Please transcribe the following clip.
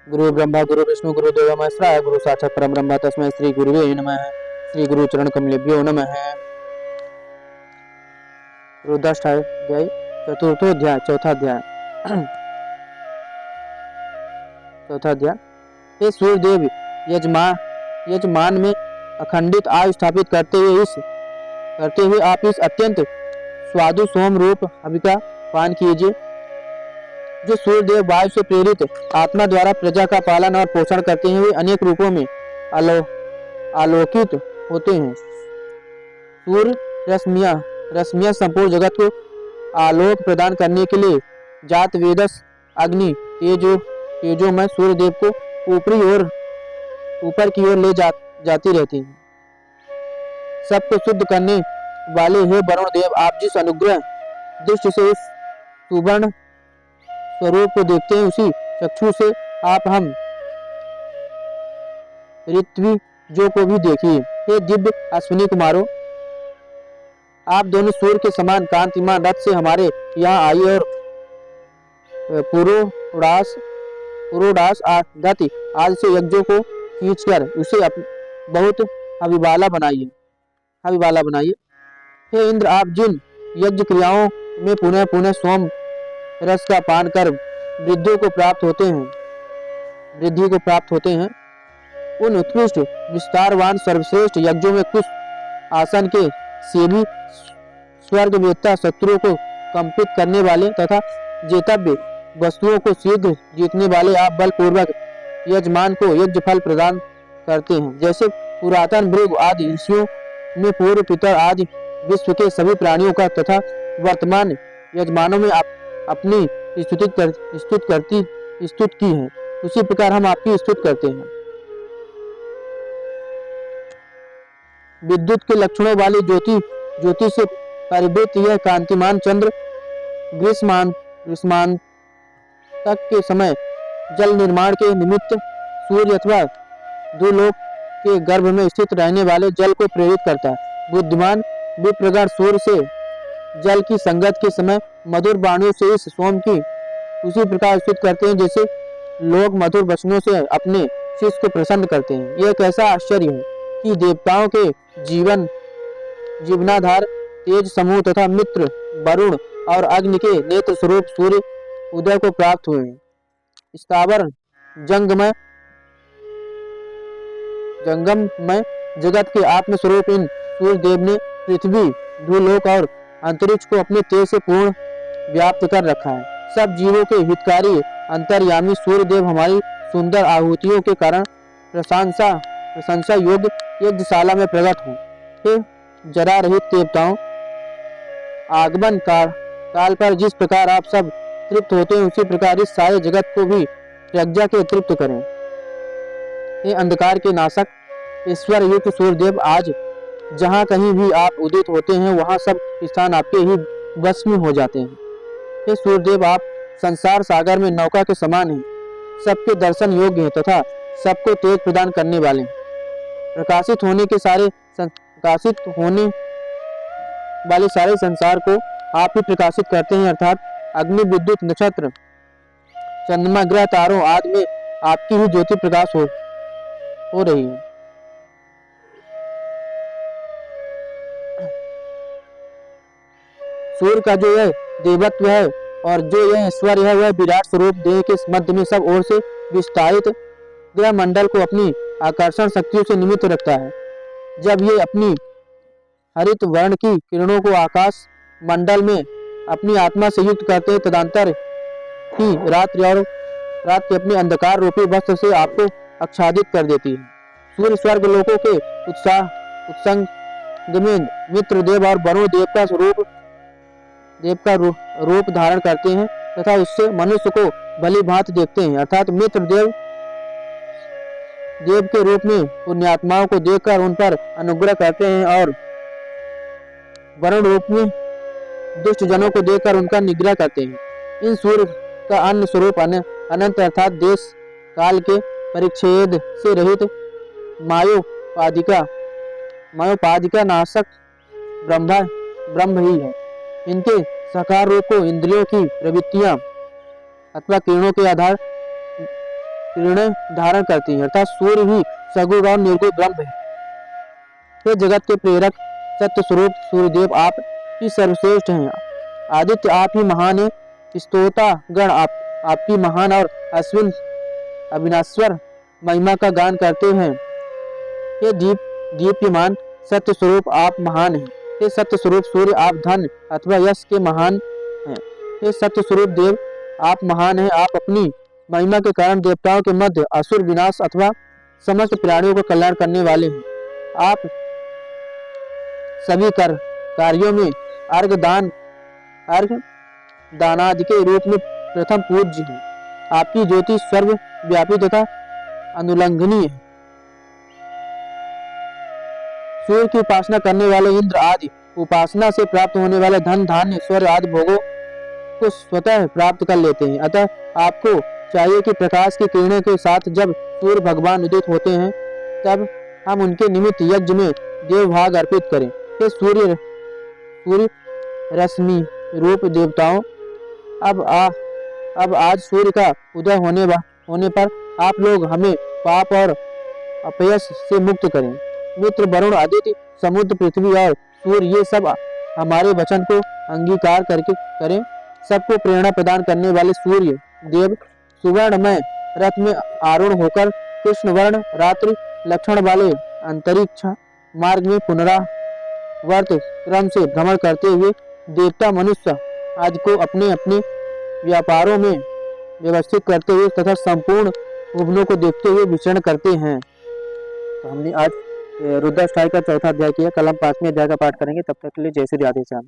गुरु ब्रह्मा गुरु विष्णु गुरु देवो महेश्वराय गुरु साक्षात् परम ब्रह्म तस्मै श्री गुरुवे नमः। श्री गुरु चरण कमलेभ्यो नमः। रुद्राष्टाध्याय चतुर्थोध्याय चौथा अध्याय। हे सूर्यदेव, यजमान में अखंडित आयु स्थापित करते हुए आप इस अत्यंत स्वादु सोम रूप हवि का पान कीजिए, जो सूर्यदेव वायु से प्रेरित आत्मा द्वारा प्रजा का पालन और पोषण करते हैं। वे अनेक रूपों में आलोकित होते हैं। सूर्य रश्मियां संपूर्ण जगत को आलोक प्रदान करने के लिए जात वेदस अग्नि तेजोमय सूर्यदेव को ऊपर की ओर ले जाती रहती हैं। सबको शुद्ध करने वाले हे वरुण देव, आप जिस अनुग्रह दृष्टि से उस सुवर्ण स्वरूप को देखते हैं, उसी चक्षु से आप हम ऋत्विजों को भी देखिए। हे दिव्य अश्विनी कुमारों, आप दोनों सूर्य के समान कांतिमान रथ से हमारे यहाँ आइए और पुरोडास गति आज से यज्ञों को खींचकर उसे बहुत हविवाला बनाइए। हे इंद्र, आप जिन यज्ञ क्रियाओं में पुनः पुनः सोम रस का पान कर वृद्धि को प्राप्त होते हैं, उन उत्कृष्ट विस्तारवान सर्वश्रेष्ठ यज्ञों में कुछ आसन के सेवी स्वर्गवेत्ता शत्रुओं को कंपित करने वाले तथा जेतव्य वस्तुओं को शीघ्र जीतने वाले आप बलपूर्वक यजमान को यज्ञ फल प्रदान करते हैं। जैसे पुरातन भृगु आदि ऋषियों में पूर्व पितर आदि विश्व के सभी प्राणियों का तथा वर्तमान यजमानों में अपनी स्तुत की है, उसी प्रकार हम आपकी स्तुत करते हैं। विद्युत के लक्षणों वाली ज्योति से परिवृत यह कांतिमान चंद्र ग्रीष्मांत तक के समय जल निर्माण के निमित्त सूर्य अथवा दुलोक के गर्भ में स्थित रहने वाले जल को प्रेरित करता है। बुद्धिमान विप्रगार सूर्य से जल की संगत के समय मधुर वाणियों से इस सोम की उसी प्रकार स्तुत करते हैं, जैसे लोग मधुर वचनों से अपने शिष्य को प्रसन्न करते हैं। यह एक ऐसा आश्चर्य है कि देवताओं के जीवनाधार तेज समूह तथा मित्र वरुण और अग्नि के नेत्र स्वरूप सूर्य उदय को प्राप्त हुए हैं। स्थावर जंगममय जगत के आत्म स्वरूप इन सूर्य देव ने पृथ्वी, भूलोक और अंतरिक्ष को अपने तेज से पूर्ण व्याप्त कर रखा है। सब जीवों के हितकारी अंतर्यामी सूर्य देव हमारी सुंदर आहुतियों के कारण प्रशंसा योग्य यज्ञशाला में प्रकट हो। हे जरा रहित देवताओं, आगमन काल पर जिस प्रकार आप सब तृप्त होते हैं, उसी प्रकार इस सारे जगत को भी प्रज्ञा के तृप्त करें। हे अंधकार के नाशक ईश्वर युक्त सूर्यदेव, आज जहाँ कहीं भी आप उदित होते हैं, वहाँ सब स्थान आपके ही वश में हो जाते हैं। हे सूर्यदेव, आप संसार सागर में नौका के समान हैं, सबके दर्शन योग्य हैं तथा सबको तेज प्रदान करने वाले हैं। प्रकाशित होने वाले सारे संसार को आप ही प्रकाशित करते हैं, अर्थात अग्नि, विद्युत, नक्षत्र, चंद्रमा, ग्रह, तारों आदि में आपकी ही ज्योति प्रकाश हो रही है। सूर्य का जो यह देवत्व है और जो यह ऐश्वर्य है, वह विराट स्वरूप देह के मध्य में सब ओर से विस्तारित ग्रह मंडल को अपनी आकर्षण शक्तियों से निमित्त रखता है। जब ये अपनी हरित वर्ण की किरणों को आकाश मंडल में अपनी आत्मा से युक्त करते हैं, तदंतर ही रात के अपने अंधकार रूपी वस्त्र से आपको आच्छादित कर देती है। सूर्य स्वर्ग लोकों के उत्संग में मित्र देव और वरुण देव का रूप धारण करते हैं तथा उससे मनुष्य को भली भांति देखते हैं, अर्थात मित्र देव के रूप में पुण्यात्माओं को देखकर उन पर अनुग्रह करते हैं और वरुण रूप में दुष्ट जनों को देखकर उनका निग्रह करते हैं। इन सूर्य का अन्य स्वरूप अनंत अर्थात देश काल के परिच्छेद से रहित मायोपाधिका नाशक ब्रह्म ही है। इनके साकार रूप को इंद्रियों की प्रवृत्तियां अथवा किरणों के आधार किरणें धारण करती हैं, अर्थात सूर्य ही सगुण और निर्गुण ब्रह्म है। हे जगत के प्रेरक सत्य स्वरूप सूर्यदेव, आप ही सर्वश्रेष्ठ हैं। आदित्य आप ही महान है। स्तोता गण आपकी महान और अश्विन अविनाश्वर महिमा का गान करते हैं। हे दीप्यमान सत्य स्वरूप आप महान हैं। हे सत्य स्वरूप सूर्य, आप धन अथवा यश के महान हैं। हे सत्य स्वरूप देव, आप महान हैं। आप अपनी महिमा के कारण देवताओं के मध्य असुर विनाश अथवा समस्त प्राणियों का कल्याण करने वाले हैं। आप सभी कार्यों में अर्घ दानादि के रूप में प्रथम पूज्य हैं। आपकी ज्योति सर्वव्यापी तथा अनुल्लंघनीय है। सूर्य की उपासना करने वाले इंद्र आदि उपासना से प्राप्त होने वाले धन धान्य स्वर्ग आदि भोगों को स्वतः प्राप्त कर लेते हैं। अतः आपको चाहिए कि प्रकाश की किरणों के साथ जब सूर्य भगवान उदित होते हैं तब हम उनके निमित्त यज्ञ में देवभाग अर्पित करें। हे सूर्य रश्मि रूप देवताओं, अब आज सूर्य का उदय होने पर आप लोग हमें पाप और अपयश से मुक्त करें। मित्र वरुण, आदित्य, समुद्र, पृथ्वी और सूर्य ये सब हमारे वचन को अंगीकार करके करें। सबको प्रेरणा प्रदान करने वाले सूर्य देव सुवर्णमय रथ में आरूढ़ होकर कृष्ण वर्ण रात्रि लक्षण वाले अंतरिक्ष मार्ग में पुनरावर्त क्रम से भ्रमण करते हुए देवता मनुष्य आज को अपने अपने व्यापारों में व्यवस्थित करते हुए तथा संपूर्ण भुवनों को देखते हुए विचरण करते हैं। तो हमने आज रुद्राष्टक का चौथा अध्याय किया। कल हम 5वें अध्याय का पाठ करेंगे। तब तक के लिए जय श्री राधे श्याम।